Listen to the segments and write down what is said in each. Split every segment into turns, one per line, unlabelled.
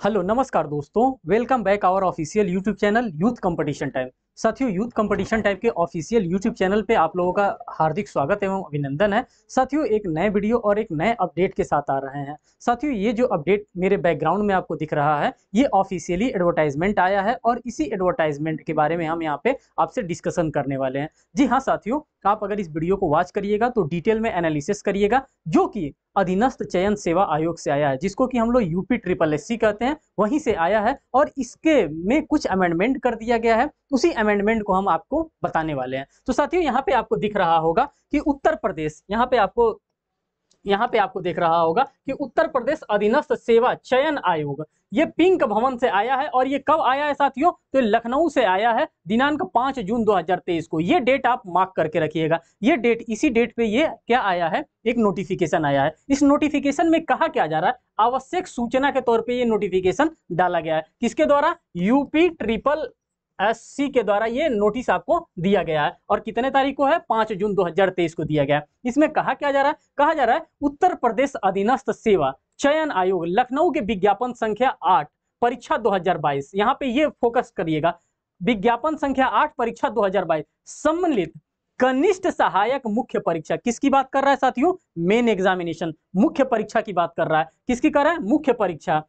Hello नमस्कार दोस्तों, welcome back our official YouTube channel youth competition time. साथियों, youth competition type के official YouTube channel पे आप लोगों का हार्दिक स्वागत एवं अभिनंदन है। साथियों, एक नए वीडियो और एक नए अपडेट के साथ आ रहे हैं। साथियों, ये जो अपडेट मेरे बैकग्राउंड में आपको दिख रहा है, ये ऑफिशियली एडवर्टाइजमेंट आया है और इसी एडवर्टाइजमेंट के बारे में हम यहाँ पे आपसे डिस्कशन करने वाले हैं। जी हाँ साथियों, आप अगर इस वीडियो को वॉच करिएगा तो डिटेल में एनालिसिस करिएगा, जो कि अधीनस्थ चयन सेवा आयोग से आया है, जिसको कि हम लोग यूपी ट्रिपल एससी कहते हैं, वहीं से आया है। और इसके में कुछ अमेंडमेंट कर दिया गया है, उसी अमेंडमेंट को हम आपको बताने वाले हैं। तो साथियों, यहाँ पे आपको दिख रहा होगा कि उत्तर प्रदेश, यहाँ पे आपको देख रहा होगा कि उत्तर प्रदेश अधीनस्थ सेवा चयन आयोग, ये पिंक भवन से आया है। और ये कब आया है साथियों? तो लखनऊ से आया है, दिनांक 5 जून 2023 को। ये डेट आप मार्क करके रखिएगा। ये डेट, इसी डेट पे ये क्या आया है, एक नोटिफिकेशन आया है। इस नोटिफिकेशन में कहा क्या जा रहा है, आवश्यक सूचना के तौर पर ये नोटिफिकेशन डाला गया है। किसके द्वारा? यूपी ट्रिपल एससी के द्वारा ये नोटिस आपको दिया गया है। और कितने तारीख को है? 5 जून 2023 को दिया गया है। इसमें कहा क्या जा रहा है? कहा जा रहा है उत्तर प्रदेश अधीनस्थ सेवा चयन आयोग लखनऊ के विज्ञापन संख्या 8 परीक्षा 2022, यहाँ पे ये फोकस करिएगा, विज्ञापन संख्या 8 परीक्षा 2022 सम्मिलित कनिष्ठ सहायक मुख्य परीक्षा। किसकी बात कर रहा है साथियों? मेन एग्जामिनेशन, मुख्य परीक्षा की बात कर रहा है। किसकी कर रहा है? मुख्य परीक्षा।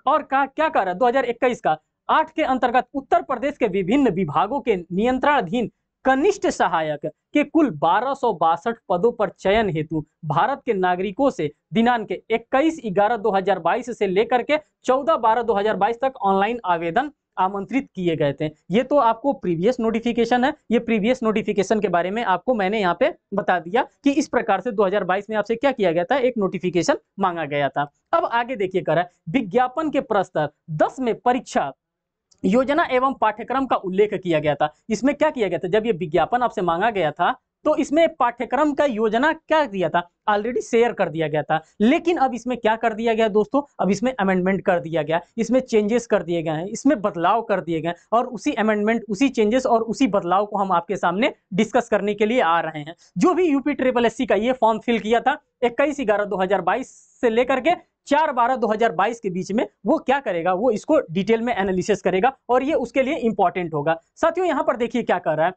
और क्या कर रहा है? 2021 का 8 के अंतर्गत उत्तर प्रदेश के विभिन्न विभागों के नियंत्रणाधीन कनिष्ठ सहायक के कुल 1262 पदों पर चयन हेतु भारत के नागरिकों से दिनांक 21/11/2022 से लेकर के 14/12/2022 तक ऑनलाइन आवेदन आमंत्रित किए गए थे। ये तो आपको प्रीवियस नोटिफिकेशन है। ये प्रीवियस नोटिफिकेशन के बारे में आपको मैंने यहाँ पे बता दिया कि इस प्रकार से 2022 में आपसे क्या किया गया था, एक नोटिफिकेशन मांगा गया था। अब आगे देखिए, कर विज्ञापन के प्रस्तर 10 में परीक्षा योजना एवं पाठ्यक्रम का उल्लेख किया गया था। इसमें क्या किया गया था? जब ये विज्ञापन आपसे मांगा गया था तो इसमें पाठ्यक्रम का योजना क्या दिया था, ऑलरेडी शेयर कर दिया गया था। लेकिन अब इसमें क्या कर दिया गया दोस्तों? अब इसमें अमेंडमेंट कर दिया गया, इसमें चेंजेस कर दिए गए हैं, इसमें बदलाव कर दिए गए। और उसी अमेंडमेंट, उसी चेंजेस और उसी बदलाव को हम आपके सामने डिस्कस करने के लिए आ रहे हैं। जो भी यूपी ट्रिपल एससी का ये फॉर्म फिल किया था 21/11/2022 से लेकर के 4/12/2022 के बीच में, वो क्या करेगा, वो इसको डिटेल में एनालिसिस करेगा और ये उसके लिए इंपॉर्टेंट होगा। साथियों, यहां पर देखिए क्या कर रहा है,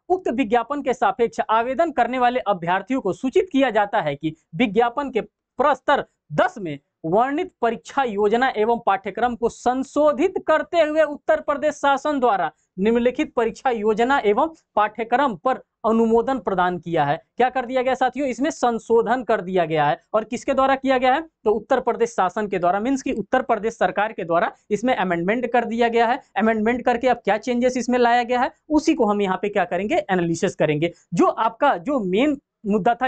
उक्त विज्ञापन के सापेक्ष आवेदन करने वाले अभ्यर्थियों को सूचित किया जाता है कि विज्ञापन के प्रस्तर 10 में वर्णित परीक्षा योजना एवं पाठ्यक्रम को संशोधित करते हुए उत्तर प्रदेश शासन द्वारा निम्नलिखित परीक्षा योजना एवं पाठ्यक्रम पर अनुमोदन प्रदान किया है। क्या कर दिया गया साथियों? इसमें संशोधन कर दिया गया है। और किसके द्वारा किया गया है? तो उत्तर प्रदेश शासन के द्वारा, मींस कि उत्तर प्रदेश सरकार के द्वारा इसमें अमेंडमेंट कर दिया गया है। अमेंडमेंट करके अब क्या चेंजेस इसमें लाया गया है, उसी को हम यहाँ पे क्या करेंगे, एनालिसिस करेंगे। जो आपका जो मेन मुद्दा था,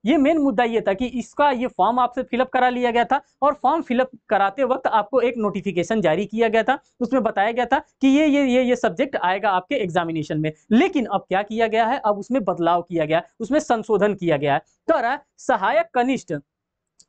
ये मेन मुद्दा ये था कि इसका ये फॉर्म आपसे फिलअप करा लिया गया था। और फॉर्म फिलअप कराते वक्त आपको एक नोटिफिकेशन जारी किया गया था, उसमें बताया गया था कि ये सब्जेक्ट आएगा आपके एग्जामिनेशन में। लेकिन अब क्या किया गया है, अब उसमें बदलाव किया गया, उसमें संशोधन किया गया है। तो सहायक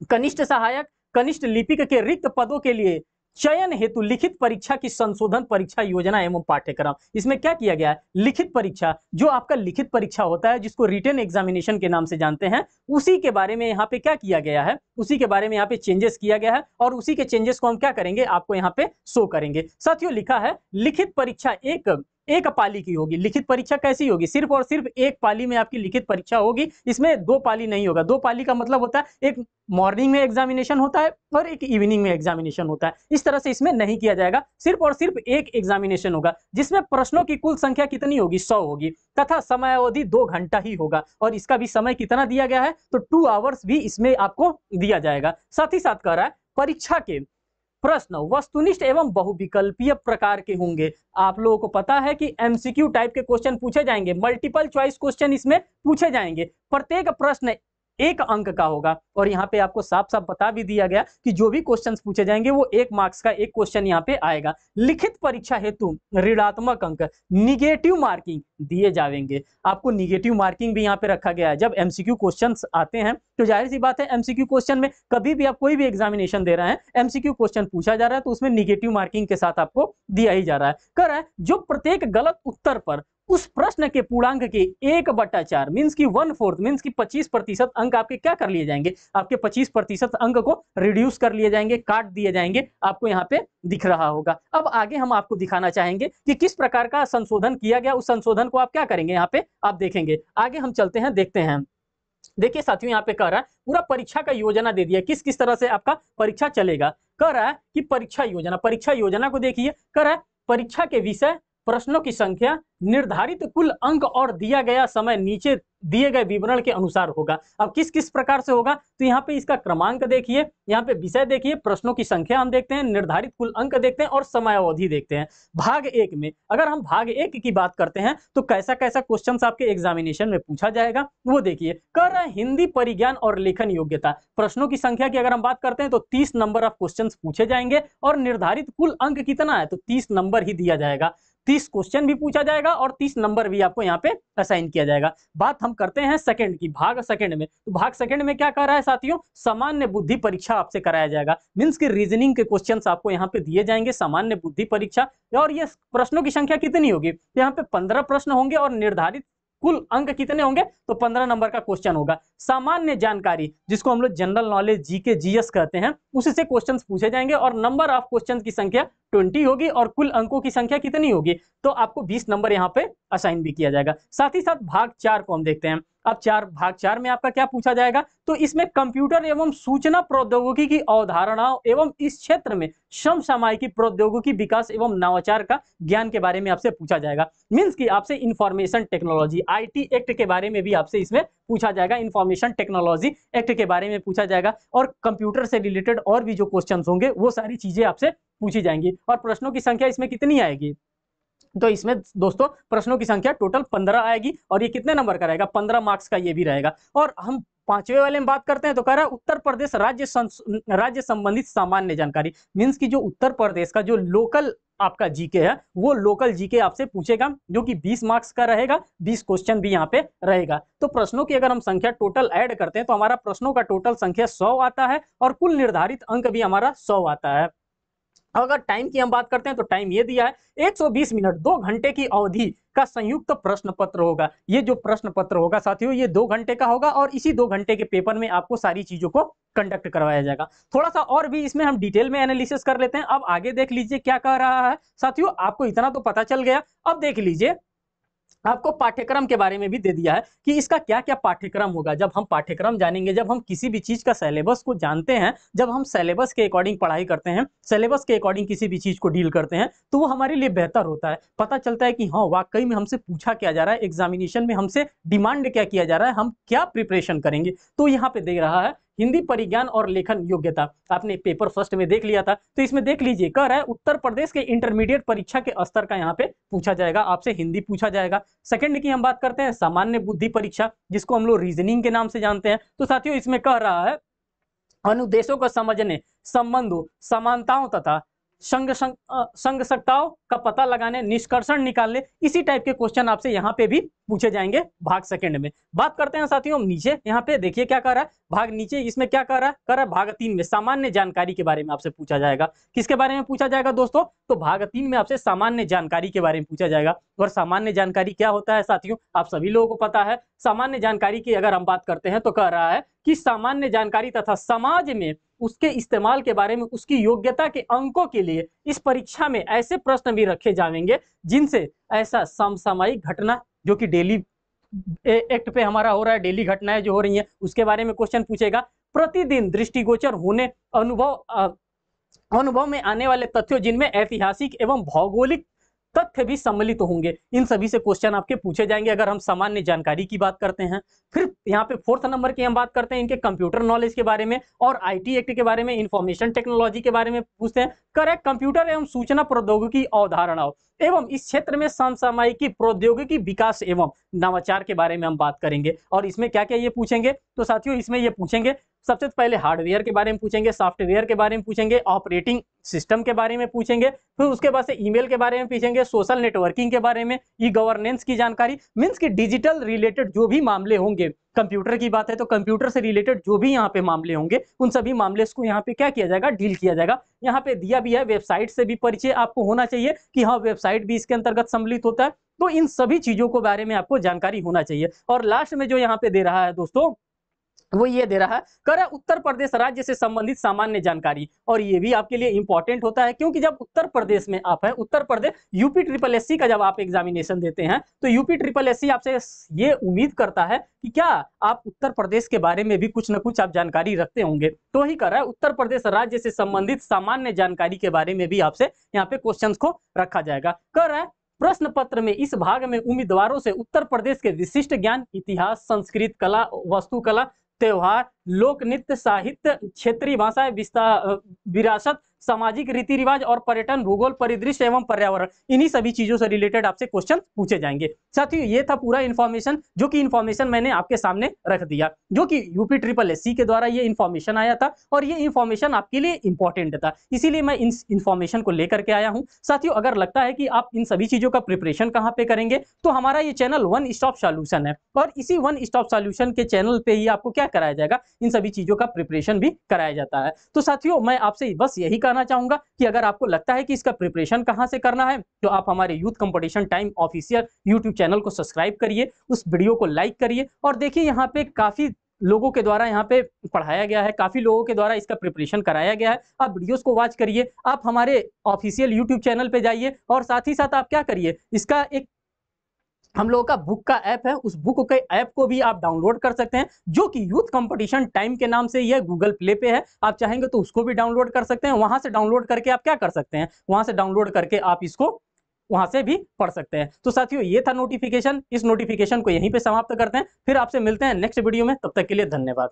कनिष्ठ सहायक कनिष्ठ लिपिक के रिक्त पदों के लिए चयन हेतु लिखित परीक्षा की संशोधन परीक्षा योजना एवं पाठ्यक्रम। इसमें क्या किया गया है? लिखित परीक्षा, जो आपका लिखित परीक्षा होता है, जिसको रिटन एग्जामिनेशन के नाम से जानते हैं, उसी के बारे में यहाँ पे क्या किया गया है, उसी के बारे में यहाँ पे चेंजेस किया गया है। और उसी के चेंजेस को हम क्या करेंगे, आपको यहाँ पे शो करेंगे। साथियों, लिखा है लिखित परीक्षा एक पाली की होगी। लिखित परीक्षा कैसी होगी? सिर्फ और सिर्फ एक पाली में आपकी लिखित परीक्षा होगी। इसमें दो पाली नहीं होगा। दो पाली का मतलब होता है एक मॉर्निंग में एग्जामिनेशन होता है और एक इवनिंग में एग्जामिनेशन होता है। इस तरह से इसमें नहीं किया जाएगा, सिर्फ और सिर्फ एक एग्जामिनेशन होगा, जिसमें प्रश्नों की कुल संख्या कितनी होगी? 100 होगी, तथा समय अवधि 2 घंटा ही होगा। और इसका भी समय कितना दिया गया है? तो 2 आवर्स भी इसमें आपको दिया जाएगा। साथ ही साथ कह रहा है परीक्षा के प्रश्न वस्तुनिष्ठ एवं बहुविकल्पीय प्रकार के होंगे। आप लोगों को पता है कि एमसीक्यू टाइप के क्वेश्चन पूछे जाएंगे, मल्टीपल चॉइस क्वेश्चन इसमें पूछे जाएंगे। प्रत्येक प्रश्न 1 अंक का होगा। और यहाँ पे आपको साफ साफ बता भी दिया गया कि जो भी क्वेश्चंस पूछे जाएंगे वो 1 मार्क्स का एक क्वेश्चन यहाँ पे आएगा। लिखित परीक्षा हेतु ऋणात्मक अंक, निगेटिव मार्किंग दिए जाएंगे। आपको निगेटिव मार्किंग भी यहाँ पे रखा गया है। जब एमसीक्यू क्वेश्चंस आते हैं तो जाहिर सी बात है, एमसीक्यू क्वेश्चन में कभी भी आप कोई भी एग्जामिनेशन दे रहे हैं, एमसीक्यू क्वेश्चन पूछा जा रहा है तो उसमें निगेटिव मार्किंग के साथ आपको दिया ही जा रहा है। कर रहा है जो प्रत्येक गलत उत्तर पर उस प्रश्न के पूर्णांक के 1/4 मीन्स की 1/4 मीन्स की 25% अंक आपके क्या कर लिए जाएंगे, आपके 25% अंक को रिड्यूस कर लिए जाएंगे, काट दिए जाएंगे, आपको यहाँ पे दिख रहा होगा। अब आगे हम आपको दिखाना चाहेंगे कि किस प्रकार का संशोधन किया गया, उस संशोधन को आप क्या करेंगे यहाँ पे आप देखेंगे। आगे हम चलते हैं, देखते हैं। देखिए साथियों, यहाँ पे कह रहा है पूरा परीक्षा का योजना दे दिया, किस किस तरह से आपका परीक्षा चलेगा। कह रहा है कि परीक्षा योजना को देखिए। कह रहा है परीक्षा के विषय, प्रश्नों की संख्या, निर्धारित कुल अंक और दिया गया समय नीचे दिए गए विवरण के अनुसार होगा। अब किस किस प्रकार से होगा, तो यहाँ पे इसका क्रमांक देखिए, यहाँ पे विषय देखिए, प्रश्नों की संख्या हम देखते हैं, निर्धारित कुल अंक देखते हैं और समय अवधि देखते हैं। भाग 1 में अगर हम भाग 1 की बात करते हैं तो कैसा कैसा क्वेश्चन आपके एग्जामिनेशन में पूछा जाएगा वो देखिए। कह रहा है हिंदी परिज्ञान और लेखन योग्यता, प्रश्नों की संख्या की अगर हम बात करते हैं तो 30 नंबर ऑफ क्वेश्चन पूछे जाएंगे और निर्धारित कुल अंक कितना है, तो 30 नंबर ही दिया जाएगा। 30 क्वेश्चन भी पूछा जाएगा और 30 नंबर भी आपको यहाँ पे असाइन किया जाएगा। बात हम करते हैं सेकंड की, भाग सेकंड में। तो भाग सेकंड में क्या कर रहा है साथियों, सामान्य बुद्धि परीक्षा आपसे कराया जाएगा। मींस कि रीजनिंग के क्वेश्चंस आपको यहाँ पे दिए जाएंगे, सामान्य बुद्धि परीक्षा। और ये प्रश्नों की संख्या कितनी होगी, यहाँ पे 15 प्रश्न होंगे और निर्धारित कुल अंक कितने होंगे, तो 15 नंबर का क्वेश्चन होगा। सामान्य जानकारी जिसको हम लोग जनरल नॉलेज, जीके, जीएस कहते हैं, उससे क्वेश्चंस पूछे जाएंगे और नंबर ऑफ क्वेश्चंस की संख्या 20 होगी और कुल अंकों की संख्या कितनी होगी, तो आपको 20 नंबर यहाँ पे असाइन भी किया जाएगा। साथ ही साथ भाग 4 को हम देखते हैं। अब भाग 4 में आपका क्या पूछा जाएगा, तो इसमें कंप्यूटर एवं सूचना प्रौद्योगिकी की अवधारणाओं एवं इस क्षेत्र में समसामयिक प्रौद्योगिकी विकास एवं नवाचार का ज्ञान के बारे में आपसे पूछा जाएगा। मींस कि आपसे इंफॉर्मेशन टेक्नोलॉजी, आईटी एक्ट के बारे में भी आपसे इसमें पूछा जाएगा, इंफॉर्मेशन टेक्नोलॉजी एक्ट के बारे में पूछा जाएगा और कंप्यूटर से रिलेटेड और भी जो क्वेश्चन होंगे वो सारी चीजें आपसे पूछी जाएंगी। और प्रश्नों की संख्या इसमें कितनी आएगी, तो इसमें दोस्तों प्रश्नों की संख्या टोटल 15 आएगी और ये कितने नंबर का रहेगा, 15 मार्क्स का ये भी रहेगा। और हम 5वें वाले में बात करते हैं तो कह रहा है उत्तर प्रदेश राज्य संबंधित सामान्य जानकारी। मींस की जो उत्तर प्रदेश का जो लोकल आपका जीके है वो लोकल जीके आपसे पूछेगा, जो कि 20 मार्क्स का रहेगा, 20 क्वेश्चन भी यहाँ पे रहेगा। तो प्रश्नों की अगर हम संख्या टोटल ऐड करते हैं तो हमारा प्रश्नों का टोटल संख्या 100 आता है और कुल निर्धारित अंक भी हमारा 100 आता है। अगर टाइम की हम बात करते हैं तो टाइम ये दिया है 120 मिनट, 2 घंटे की अवधि का संयुक्त प्रश्न पत्र होगा। ये जो प्रश्न पत्र होगा साथियों ये 2 घंटे का होगा और इसी 2 घंटे के पेपर में आपको सारी चीजों को कंडक्ट करवाया जाएगा। थोड़ा सा और भी इसमें हम डिटेल में एनालिसिस कर लेते हैं। अब आगे देख लीजिए क्या कह रहा है साथियों, आपको इतना तो पता चल गया। अब देख लीजिए आपको पाठ्यक्रम के बारे में भी दे दिया है कि इसका क्या क्या पाठ्यक्रम होगा। जब हम पाठ्यक्रम जानेंगे, जब हम किसी भी चीज का सिलेबस को जानते हैं, जब हम सिलेबस के अकॉर्डिंग पढ़ाई करते हैं, सिलेबस के अकॉर्डिंग किसी भी चीज को डील करते हैं, तो वो हमारे लिए बेहतर होता है। पता चलता है कि हाँ वाकई में हमसे पूछा क्या जा रहा है, एग्जामिनेशन में हमसे डिमांड क्या किया जा रहा है, हम क्या प्रिपरेशन करेंगे। तो यहाँ पे दे रहा है हिंदी परिज्ञान और लेखन योग्यता, आपने पेपर फर्स्ट में देख लिया था, तो इसमें देख लीजिए कह रहा है उत्तर प्रदेश के इंटरमीडिएट परीक्षा के स्तर का यहाँ पे पूछा जाएगा, आपसे हिंदी पूछा जाएगा। सेकंड की हम बात करते हैं सामान्य बुद्धि परीक्षा, जिसको हम लोग रीजनिंग के नाम से जानते हैं। तो साथियों इसमें कह रहा है अनुदेशों को समझने, संबंधों, समानताओं तथा संगतताओं का पता लगाने, निष्कर्षण निकालने, इसी टाइप के क्वेश्चन आपसे यहाँ पे भी पूछे जाएंगे भाग सेकंड में। बात करते हैं साथियों नीचे, यहाँ पे देखिए क्या कर रहा है भाग नीचे, इसमें क्या कर रहा है भाग 3 में सामान्य जानकारी के बारे में आपसे पूछा जाएगा। किसके बारे में पूछा जाएगा दोस्तों, तो भाग 3 में आपसे सामान्य जानकारी के बारे में पूछा जाएगा। और सामान्य जानकारी क्या होता है साथियों, आप सभी लोगों को पता है। सामान्य जानकारी की अगर हम बात करते हैं तो कह रहा है कि सामान्य जानकारी तथा समाज में उसके इस्तेमाल के बारे में, उसकी योग्यता के अंकों के लिए इस परीक्षा में ऐसे प्रश्न भी रखे जाएंगे जिनसे ऐसा समसामयिक घटना जो कि डेली एक्ट पे हमारा हो रहा है, डेली घटनाएं जो हो रही हैं उसके बारे में क्वेश्चन पूछेगा। प्रतिदिन दृष्टिगोचर होने अनुभव में आने वाले तथ्यों जिनमें ऐतिहासिक एवं भौगोलिक तथ्य भी सम्मिलित होंगे, इन सभी से क्वेश्चन आपके पूछे जाएंगे अगर हम सामान्य जानकारी की बात करते हैं। फिर यहाँ पे 4th नंबर की हम बात करते हैं इनके कंप्यूटर नॉलेज के बारे में और आईटी एक्ट के बारे में, इंफॉर्मेशन टेक्नोलॉजी के बारे में पूछते हैं। करेक्ट, कंप्यूटर एवं सूचना प्रौद्योगिकी अवधारणाओं एवं इस क्षेत्र में समसामयिकी प्रौद्योगिकी विकास एवं नवाचार के बारे में हम बात करेंगे। और इसमें क्या क्या ये पूछेंगे, तो साथियों इसमें ये पूछेंगे सबसे पहले हार्डवेयर के बारे में पूछेंगे, सॉफ्टवेयर के बारे में पूछेंगे, ऑपरेटिंग सिस्टम के बारे में पूछेंगे, फिर उसके बाद से ईमेल के बारे में पूछेंगे, सोशल नेटवर्किंग के बारे में, ई गवर्नेंस की जानकारी, मीन्स कि डिजिटल रिलेटेड जो भी मामले होंगे, कंप्यूटर की बात है तो कंप्यूटर से रिलेटेड जो भी यहाँ पे मामले होंगे उन सभी मामले को यहाँ पे क्या किया जाएगा, डील किया जाएगा। यहाँ पे दिया भी है वेबसाइट से भी परिचय आपको होना चाहिए कि हाँ वेबसाइट भी इसके अंतर्गत सम्मिलित होता है, तो इन सभी चीजों के बारे में आपको जानकारी होना चाहिए। और लास्ट में जो यहाँ पे दे रहा है दोस्तों वो ये दे रहा है कर उत्तर प्रदेश राज्य से संबंधित सामान्य जानकारी, और ये भी आपके लिए इंपॉर्टेंट होता है क्योंकि जब उत्तर प्रदेश में आप है, Uttar Pradesh UP triple SC का जब आप एग्जामिनेशन देते हैं तो यूपी ट्रिपल एससी आपसे ये उम्मीद करता है कि क्या आप उत्तर प्रदेश के बारे में भी कुछ न कुछ आप जानकारी रखते होंगे, तो ही कर रहा है उत्तर प्रदेश राज्य से संबंधित सामान्य जानकारी के बारे में भी आपसे यहाँ पे क्वेश्चन को रखा जाएगा। कर रहा है प्रश्न पत्र में इस भाग में उम्मीदवारों से उत्तर प्रदेश के विशिष्ट ज्ञान, इतिहास, संस्कृत, कला, वास्तुकला, त्योहार, लोक नृत्य, साहित्य, क्षेत्रीय भाषाएं, विरासत, सामाजिक रीति रिवाज और पर्यटन, भूगोल, परिदृश्य एवं पर्यावरण, इन्हीं सभी चीजों से रिलेटेड आपसे क्वेश्चन पूछे जाएंगे। साथियों ये था पूरा इन्फॉर्मेशन, जो कि इन्फॉर्मेशन मैंने आपके सामने रख दिया, जो कि यूपी ट्रिपल एससी के द्वारा ये इन्फॉर्मेशन आया था और ये इन्फॉर्मेशन आपके लिए इंपॉर्टेंट था, इसीलिए मैं इन इन्फॉर्मेशन को लेकर के आया हूँ। साथियों अगर लगता है कि आप इन सभी चीजों का प्रिपरेशन कहाँ पे करेंगे तो हमारा ये चैनल वन स्टॉप सॉल्यूशन है, और इसी वन स्टॉप सॉल्यूशन के चैनल पे ही आपको क्या कराया जाएगा, इन सभी चीजों का प्रिपरेशन भी कराया जाता है। तो साथियों मैं आपसे बस यही कहना चाहूंगा कि अगर आपको लगता है कि इसका प्रिपरेशन कहां से करना है तो आप हमारे youth competition time official YouTube channel को सब्सक्राइब करिए, उस वीडियो को लाइक करिए, और देखिए यहाँ पे काफी लोगों के द्वारा यहाँ पे पढ़ाया गया है, काफी लोगों के द्वारा इसका प्रिपरेशन कराया गया है। आप वीडियोस को वॉच करिए, आप हमारे ऑफिशियल यूट्यूब चैनल पे जाइए, और साथ ही साथ आप क्या करिए, इसका एक हम लोगों का बुक का ऐप है, उस बुक के ऐप को भी आप डाउनलोड कर सकते हैं, जो कि यूथ कंपटीशन टाइम के नाम से यह गूगल प्ले पे है। आप चाहेंगे तो उसको भी डाउनलोड कर सकते हैं, वहां से डाउनलोड करके आप क्या कर सकते हैं, वहां से डाउनलोड करके आप इसको वहां से भी पढ़ सकते हैं। तो साथियों ये था नोटिफिकेशन, इस नोटिफिकेशन को यहीं पे समाप्त करते हैं, फिर आपसे मिलते हैं नेक्स्ट वीडियो में, तब तक के लिए धन्यवाद।